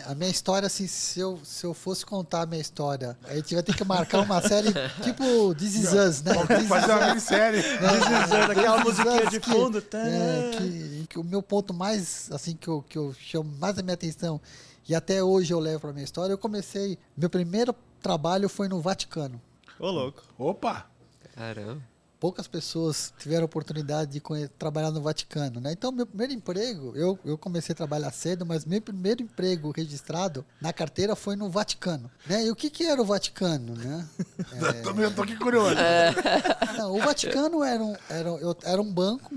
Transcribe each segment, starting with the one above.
A minha história, assim, se eu fosse contar a minha história, a gente vai ter que marcar uma série tipo This Is Us, né? Fazer uma minissérie. Aquela musiquinha de fundo. Que o meu ponto mais, assim, que eu chamo mais a minha atenção e até hoje eu levo pra minha história, meu primeiro trabalho foi no Vaticano. Ô, louco. Opa! Caramba. Poucas pessoas tiveram a oportunidade de trabalhar no Vaticano, né? Então, meu primeiro emprego, eu comecei a trabalhar cedo, mas meu primeiro emprego registrado na carteira foi no Vaticano, né? E o que era o Vaticano, né? Eu tô aqui curioso. Não, o Vaticano era um banco,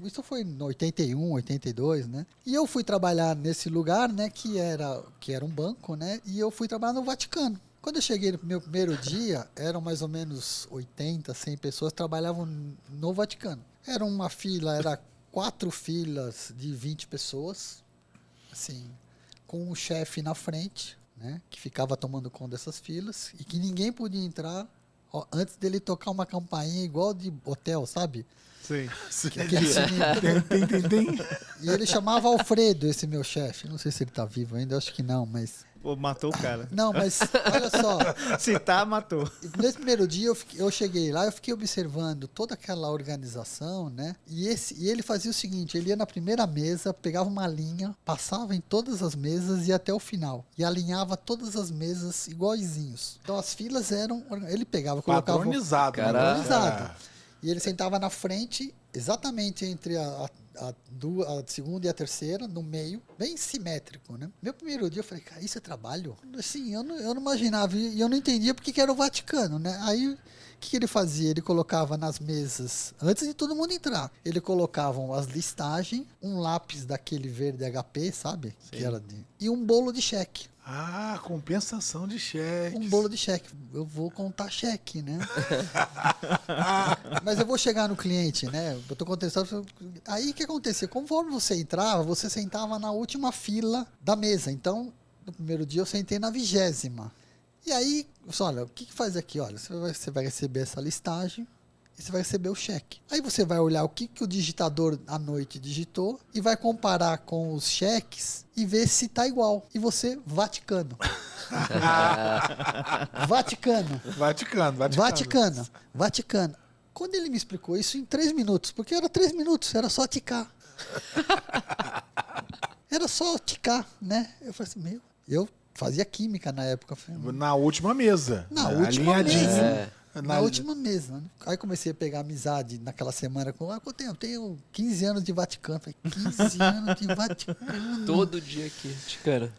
isso foi em 81, 82, né? E eu fui trabalhar nesse lugar, né? Que era um banco, né? E eu fui trabalhar no Vaticano. Quando eu cheguei no meu primeiro dia, eram mais ou menos 80, 100 pessoas que trabalhavam no Vaticano. Era uma fila, era 4 filas de 20 pessoas, assim, com o chefe na frente, né, que ficava tomando conta dessas filas, e que ninguém podia entrar antes dele tocar uma campainha igual de hotel, sabe? Sim. Aquele sininho. Tem. E ele chamava Alfredo, esse meu chefe. Não sei se ele tá vivo ainda, acho que não, mas... Pô, matou o cara. Não, mas olha só. Se tá, matou. Nesse primeiro dia eu cheguei lá, eu fiquei observando toda aquela organização, né? E ele fazia o seguinte, ele ia na primeira mesa, pegava uma linha, passava em todas as mesas e ia até o final. E alinhava todas as mesas iguaizinhos. Então as filas eram... Ele pegava, colocava... Padronizado. Padronizado. E ele sentava na frente, exatamente entre a segunda e a terceira, no meio, bem simétrico, né? Meu primeiro dia eu falei, cara, isso é trabalho? Assim, eu não imaginava, e eu não entendia porque que era o Vaticano, né? Aí, o que ele fazia? Ele colocava nas mesas, antes de todo mundo entrar, ele colocava as listagens, um lápis daquele verde HP, sabe? Que era e um bolo de cheque. Ah, compensação de cheque. Um bolo de cheque. Eu vou contar cheque, né? Mas eu vou chegar no cliente, né? Eu tô contestando. Aí o que acontecia? Conforme você entrava, você sentava na última fila da mesa. Então, no primeiro dia eu sentei na 20ª. E aí, olha, o que faz aqui? Olha, você vai receber essa listagem e você vai receber o cheque. Aí você vai olhar o que o digitador à noite digitou e vai comparar com os cheques e ver se tá igual. E você, Vaticano. Vaticano. Quando ele me explicou isso em 3 minutos, porque era 3 minutos, era só ticar. Era só ticar, né? Eu falei assim, eu fazia química na época. Na última mesa. Na última mesa. Na Na última mesa. Né? Aí comecei a pegar amizade naquela semana com eu tenho 15 anos de Vaticano. Falei, 15 anos de Vaticano. Todo dia aqui, cara.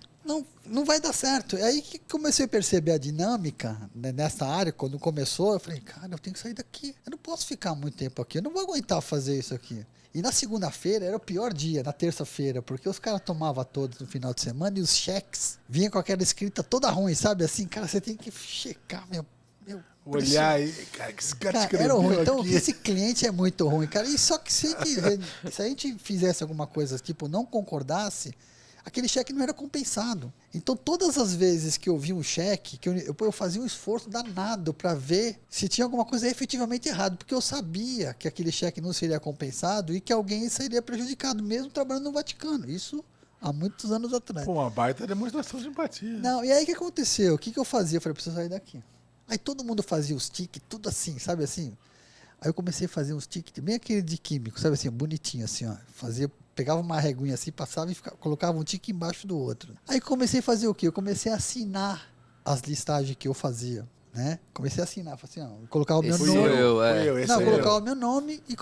Não vai dar certo. Aí que comecei a perceber a dinâmica, né, nessa área, quando começou, eu falei, cara, eu tenho que sair daqui. Eu não posso ficar muito tempo aqui, eu não vou aguentar fazer isso aqui. E na segunda-feira era o pior dia, na terça-feira, porque os caras tomavam todos no final de semana e os cheques vinham com aquela escrita toda ruim, sabe? Assim, cara, você tem que checar, meu olhar e, cara, que esse cara escreveu era ruim. Então, aqui. esse cliente é muito ruim, cara. E só que se a gente fizesse alguma coisa, tipo, não concordasse, aquele cheque não era compensado. Então, todas as vezes que eu vi um cheque, que eu fazia um esforço danado para ver se tinha alguma coisa efetivamente errada, porque eu sabia que aquele cheque não seria compensado e que alguém seria prejudicado, mesmo trabalhando no Vaticano. Isso há muitos anos atrás. Pô, uma baita demonstração de empatia. Não, e aí o que aconteceu? O que eu fazia? Eu falei, preciso sair daqui. Aí todo mundo fazia os tiques, tudo assim, sabe assim? Aí eu comecei a fazer uns tiques, bem aquele de químico, sabe assim, bonitinho assim, ó. Pegava uma reguinha assim, passava e colocava um tique embaixo do outro. Aí comecei a fazer o quê? Eu comecei a assinar as listagens que eu fazia, né? Comecei a assinar, assim, ó, colocava o meu nome. Colocava o meu nome e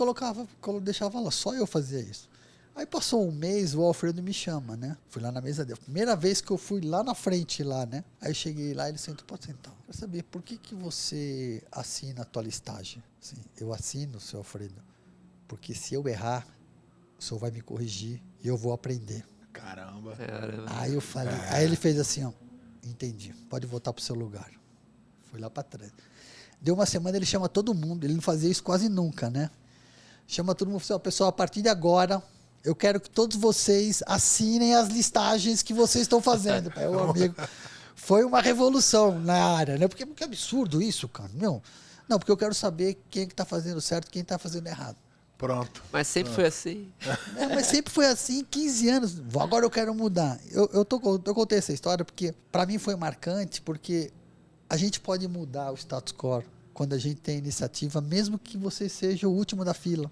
deixava lá, só eu fazia isso. Aí passou um mês, o Alfredo me chama, né? Fui lá na mesa dele. Primeira vez que eu fui lá na frente, lá, né? Aí cheguei lá, ele sentou, pode sentar. Quero saber, por que você assina a tua listagem? Assim, eu assino, seu Alfredo, porque se eu errar, o senhor vai me corrigir e eu vou aprender. Caramba. Aí eu falei, aí ele fez assim, ó, entendi, pode voltar pro seu lugar. Fui lá para trás. Deu uma semana, ele chama todo mundo, ele não fazia isso quase nunca, né? Chama todo mundo e fala, pessoal, a partir de agora, eu quero que todos vocês assinem as listagens que vocês estão fazendo. Meu amigo, foi uma revolução na área, né? Porque que absurdo isso, cara. Não, porque eu quero saber quem é que tá fazendo certo e quem tá fazendo errado. Pronto. Mas sempre foi assim. Mas sempre foi assim, 15 anos. Agora eu quero mudar. Eu contei essa história porque, para mim, foi marcante, porque a gente pode mudar o status quo quando a gente tem iniciativa, mesmo que você seja o último da fila.